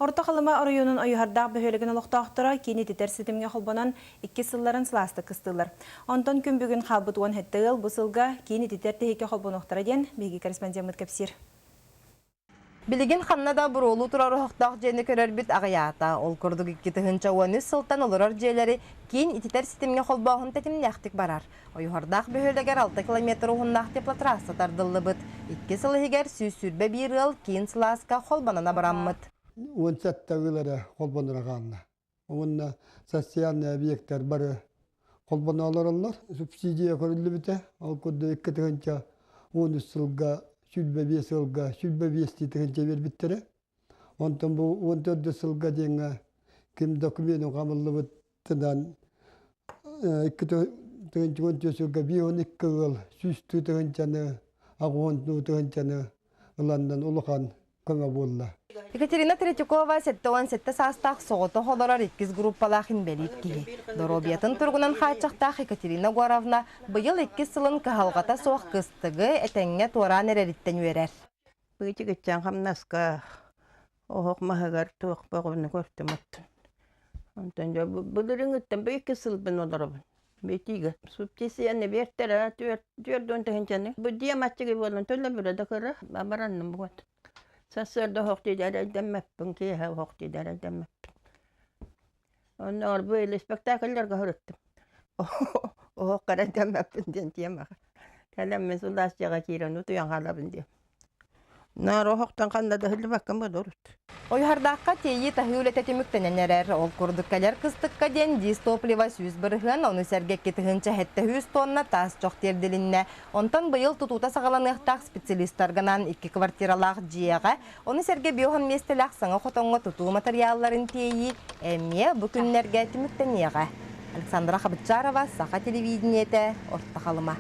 Орта қалыма районun ойығардақ бөхелігін олықтақтыра кені тетер сетімге қолбанан 2 сылларын сыласты кыстылар. Онтон күн бүгін қалбыт 10 хеттігіл бұсылға кені тетер тегеке қолбануқтыра ден бейгі корреспондент кәпсір. Билигин ханнада бурулу турары хоқтақ жені көрербіт ағаята. Ол күрдік 2 13 сылтан олырар жерлері кейін ититер системге қолбағын тәтімнәқтік барар. Ойығардақ бөхелігер 6 километр ұғыннақ теплотрасса тардылы бұд. 2 сылығығер сүйсүрбе бір ыл кейін сыласқа қолбанана бараммыд. 17 тәуелері қолбанырағанына. Онына социальный объекттер бары қолбаналарылар. Субсидия көрілі біте. Ал көді 2 13 сылға Sütbe 5 yılga, sütbe 5 titrince verbittire. Ondan bu 14 yılga denge kim dokumenti kamıllı bittinden 13 yılga 12 yıl süs titrince ağon titrince ılandan ulukan kına bolla. Екатерина Третьякова 7-17 састақ соғыты холорар 2 группалахын бәліп кейі. Доробиятын тұрғынан қайтшақтақ Екатерина Гуаравна бұйыл 2 сылын кағалғата соқ қыстығы әтәңе туаран әреріттен өрер. Бұйты кеткен қамнасқа оғық мағығар туық бағыны көрттім өттін. Онтан жа бұлырың өттен бұл 2 сыл бұн оларабын. Бетиге. Субтисияны бертері түрден тәхінчәні. Бұл диаматчығы болын төлі бүреді қыры. Бабаранным бұғат. Сасырда хоқти дәрі дәммәппін, кейі хоқти дәрі дәммәппін. Оны орбы елі спектакльдерға хүріттім. Оғық қара дәммәппін ден темаға. Кәлеммен сұласыға кейрен ұтуян қалабын дем. Нар оғықтан қандады хүлі баққан бұд ұрыт. Ойғардаққа тейі тахиулет әтеміктенен әрер. Ол күрдіккәлер қыстыққа ден дис топлива сүз бірігін, оны сәргек кетігінші әтті 100 тонна тас жоқ терділінне. Онтан бұйыл тұтута сағаланықтақ специалисттарғанан 2 квартиралақ жияға, оны сәрге биоған местелақ саңа қотонға тұту материалларын тейі әме бүкінлерге әтеміктен еға. Александра Хабытчарова, Саха телевидениеті, Орта қалыма.